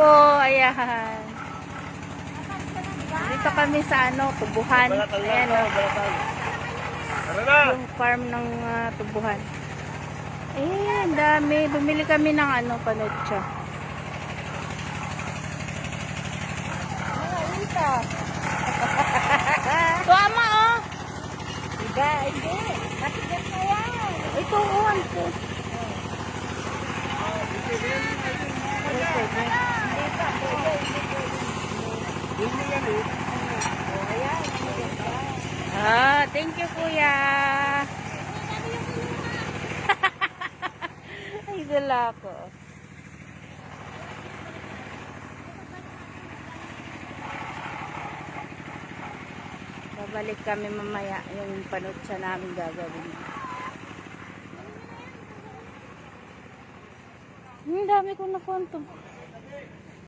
po. Ayan. Dito kami sa tubuhan. Ayan o. Yung farm ng tubuhan. Ayan, dami. Bumili kami ng panutsa. Tuama oh. Hindi. Matigas na yan. Ito on. Thank you kuya. Ay, dala ko. Babalik kami mamaya yung panutsa namin gagawin. Ang dami ko na konto.